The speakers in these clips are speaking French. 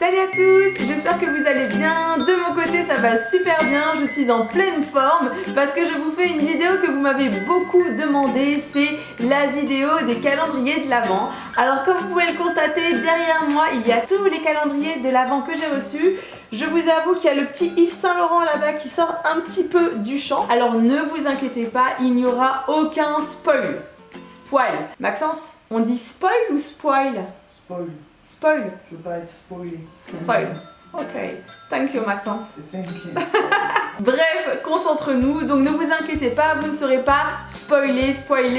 Salut à tous, j'espère que vous allez bien. De mon côté ça va super bien, je suis en pleine forme parce que je vous fais une vidéo que vous m'avez beaucoup demandé, c'est la vidéo des calendriers de l'Avent. Alors comme vous pouvez le constater, derrière moi il y a tous les calendriers de l'Avent que j'ai reçus. Je vous avoue qu'il y a le petit Yves Saint Laurent là-bas qui sort un petit peu du champ. Alors ne vous inquiétez pas, il n'y aura aucun spoil. Spoil. Maxence, on dit spoil ou spoil? Spoil. Spoil. Je veux pas être spoilé. Spoil. Ok. Thank you Maxence. Thank you. Bref, concentre-nous. Donc ne vous inquiétez pas, vous ne serez pas spoilé.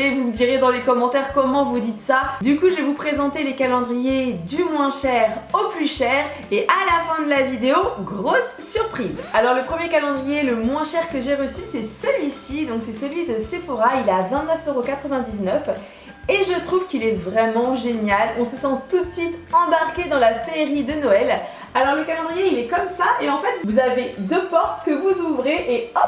Vous me direz dans les commentaires comment vous dites ça. Du coup, je vais vous présenter les calendriers du moins cher au plus cher. Et à la fin de la vidéo, grosse surprise. Alors le premier calendrier le moins cher que j'ai reçu, c'est celui-ci. Donc c'est celui de Sephora. Il est à 29,99 €. Et je trouve qu'il est vraiment génial, on se sent tout de suite embarqué dans la féerie de Noël. Alors le calendrier il est comme ça et en fait vous avez deux portes que vous ouvrez et hop,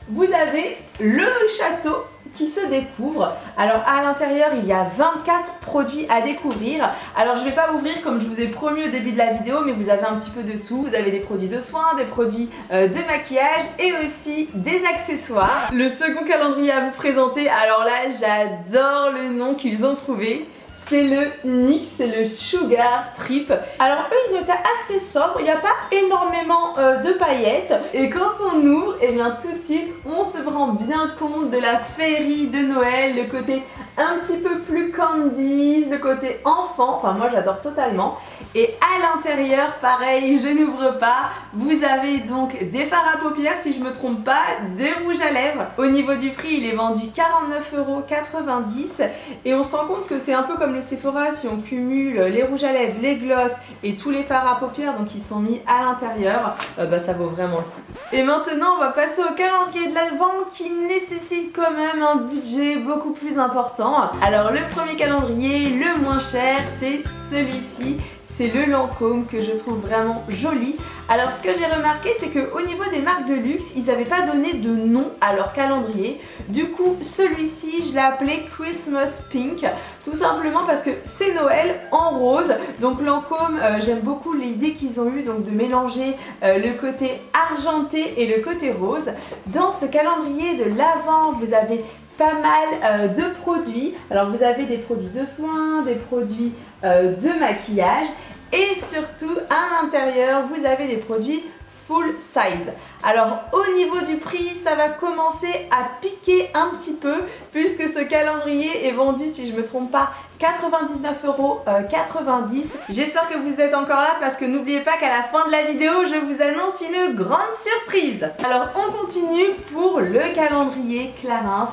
vous avez le château qui se découvre. Alors à l'intérieur il y a 24 produits à découvrir. Alors je vais pas ouvrir comme je vous ai promis au début de la vidéo, mais vous avez un petit peu de tout. Vous avez des produits de soins, des produits de maquillage et aussi des accessoires. Le second calendrier à vous présenter, alors là j'adore le nom qu'ils ont trouvé. C'est le NYX, c'est le Sugar Trip. Alors eux ils étaient assez sobres, il n'y a pas énormément de paillettes. Et quand on ouvre, et bien tout de suite on se rend bien compte de la féerie de Noël, le côté un petit peu plus candies, le côté enfant, enfin moi j'adore totalement. Et à l'intérieur, pareil, je n'ouvre pas, vous avez donc des fards à paupières si je me trompe pas, des rouges à lèvres. Au niveau du prix, il est vendu 49,90 € et on se rend compte que c'est un peu comme le Sephora, si on cumule les rouges à lèvres, les glosses et tous les fards à paupières donc ils sont mis à l'intérieur, ça vaut vraiment le coup. Et maintenant, on va passer au calendrier de l'Avent qui nécessite quand même un budget beaucoup plus important. Alors le premier calendrier, le moins cher, c'est celui-ci. C'est le Lancôme que je trouve vraiment joli. Alors ce que j'ai remarqué, c'est qu'au niveau des marques de luxe, ils n'avaient pas donné de nom à leur calendrier. Du coup, celui-ci, je l'ai appelé Christmas Pink, tout simplement parce que c'est Noël en rose. Donc Lancôme, j'aime beaucoup l'idée qu'ils ont eue donc de mélanger le côté argenté et le côté rose. Dans ce calendrier de l'Avent, vous avez pas mal de produits. Alors vous avez des produits de soins, des produits de maquillage et surtout à l'intérieur vous avez des produits full size. Alors au niveau du prix ça va commencer à piquer un petit peu puisque ce calendrier est vendu, si je me trompe pas, 99,90 €. J'espère que vous êtes encore là parce que n'oubliez pas qu'à la fin de la vidéo je vous annonce une grande surprise. Alors on continue pour le calendrier Clarins.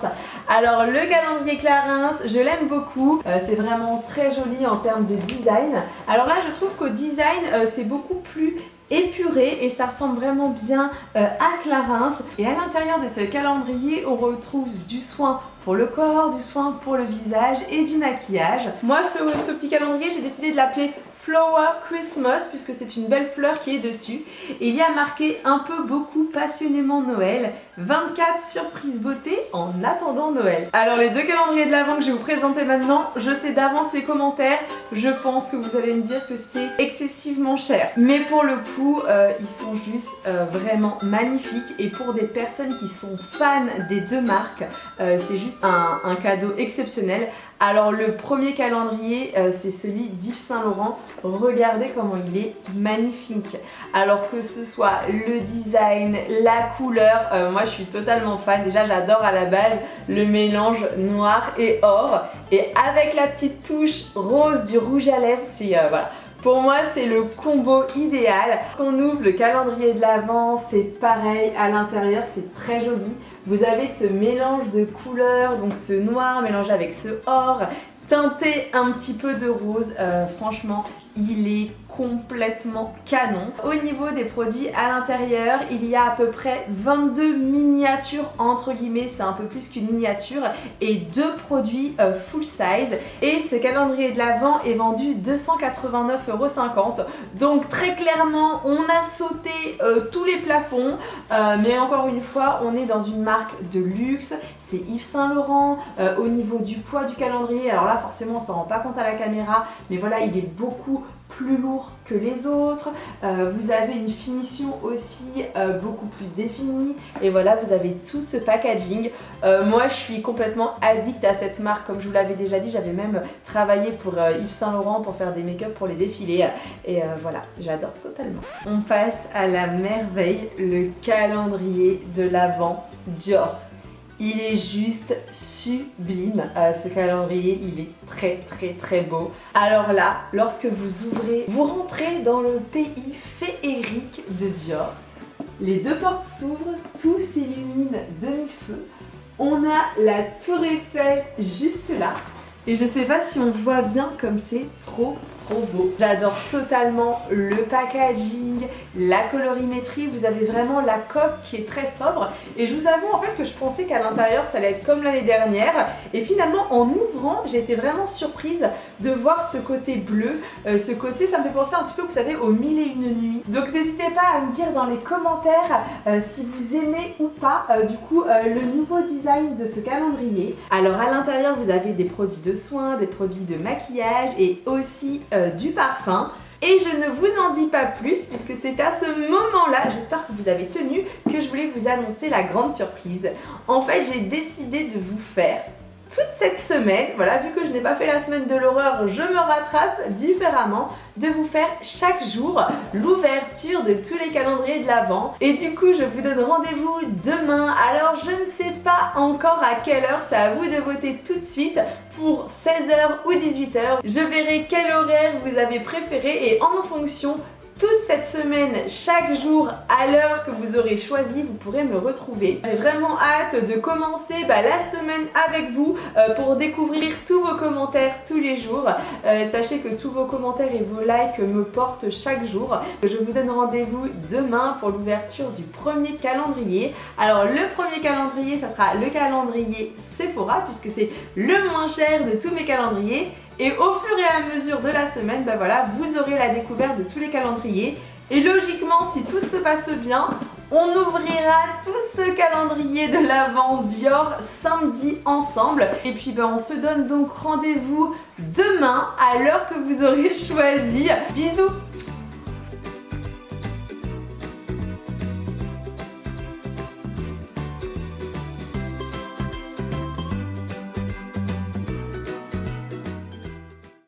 Alors le calendrier Clarins, je l'aime beaucoup, c'est vraiment très joli en termes de design. Alors là je trouve qu'au design c'est beaucoup plus épuré et ça ressemble vraiment bien à Clarins. Et à l'intérieur de ce calendrier on retrouve du soin pour le corps, du soin pour le visage et du maquillage. Moi ce petit calendrier j'ai décidé de l'appeler Flower Christmas puisque c'est une belle fleur qui est dessus. Et il y a marqué un peu beaucoup passionnément Noël, 24 surprises beauté en attendant Noël. Alors les deux calendriers de l'Avent que je vais vous présenter maintenant, je sais d'avance les commentaires, je pense que vous allez me dire que c'est excessivement cher. Mais pour le coup, ils sont juste vraiment magnifiques et pour des personnes qui sont fans des deux marques, c'est juste un cadeau exceptionnel. Alors le premier calendrier, c'est celui d'Yves Saint Laurent. Regardez comment il est magnifique. Alors que ce soit le design, la couleur, moi je suis totalement fan. Déjà j'adore à la base le mélange noir et or. Et avec la petite touche rose du rouge à lèvres, c'est voilà. Pour moi, c'est le combo idéal. Quand on ouvre le calendrier de l'Avent, c'est pareil. À l'intérieur, c'est très joli. Vous avez ce mélange de couleurs, donc ce noir mélangé avec ce or, teinté un petit peu de rose. Franchement, il est complètement canon. Au niveau des produits à l'intérieur, il y a à peu près 22 miniatures entre guillemets, c'est un peu plus qu'une miniature, et 2 produits full size. Et ce calendrier de l'Avent est vendu 289,50 €. Donc très clairement, on a sauté tous les plafonds, mais encore une fois, on est dans une marque de luxe. C'est Yves Saint Laurent. Au niveau du poids du calendrier, alors là forcément on s'en rend pas compte à la caméra, mais voilà, il est beaucoup plus lourd que les autres, vous avez une finition aussi beaucoup plus définie et voilà, vous avez tout ce packaging. Moi je suis complètement addict à cette marque, comme je vous l'avais déjà dit, j'avais même travaillé pour Yves Saint Laurent pour faire des make-up pour les défilés et voilà, j'adore totalement. On passe à la merveille, le calendrier de l'Avent Dior. Il est juste sublime, ce calendrier, il est très beau. Alors là, lorsque vous ouvrez, vous rentrez dans le pays féerique de Dior. Les deux portes s'ouvrent, tout s'illumine de mille feux. On a la tour Eiffel juste là. Et je sais pas si on voit bien comme c'est trop beau. J'adore totalement le packaging, la colorimétrie, vous avez vraiment la coque qui est très sobre et je vous avoue en fait que je pensais qu'à l'intérieur ça allait être comme l'année dernière et finalement en ouvrant j'ai été vraiment surprise de voir ce côté bleu, ce côté ça me fait penser un petit peu vous savez aux 1001 nuits. Donc n'hésitez pas à me dire dans les commentaires si vous aimez ou pas du coup le nouveau design de ce calendrier. Alors à l'intérieur vous avez des produits de soins, des produits de maquillage et aussi du parfum. Et je ne vous en dis pas plus puisque c'est à ce moment-là, j'espère que vous avez tenu, que je voulais vous annoncer la grande surprise. En fait, j'ai décidé de vous faire toute cette semaine, voilà, vu que je n'ai pas fait la semaine de l'horreur, je me rattrape différemment, de vous faire chaque jour l'ouverture de tous les calendriers de l'Avent. Et du coup, je vous donne rendez-vous demain. Alors, je ne sais pas encore à quelle heure, c'est à vous de voter tout de suite pour 16h ou 18h. Je verrai quel horaire vous avez préféré et en fonction toute cette semaine, chaque jour, à l'heure que vous aurez choisi, vous pourrez me retrouver. J'ai vraiment hâte de commencer la semaine avec vous pour découvrir tous vos commentaires tous les jours. Sachez que tous vos commentaires et vos likes me portent chaque jour. Je vous donne rendez-vous demain pour l'ouverture du premier calendrier. Alors le premier calendrier, ça sera le calendrier Sephora puisque c'est le moins cher de tous mes calendriers. Et au fur et à mesure de la semaine, voilà, vous aurez la découverte de tous les calendriers. Et logiquement, si tout se passe bien, on ouvrira tout ce calendrier de l'Avent Dior samedi ensemble. Et puis on se donne donc rendez-vous demain à l'heure que vous aurez choisi. Bisous!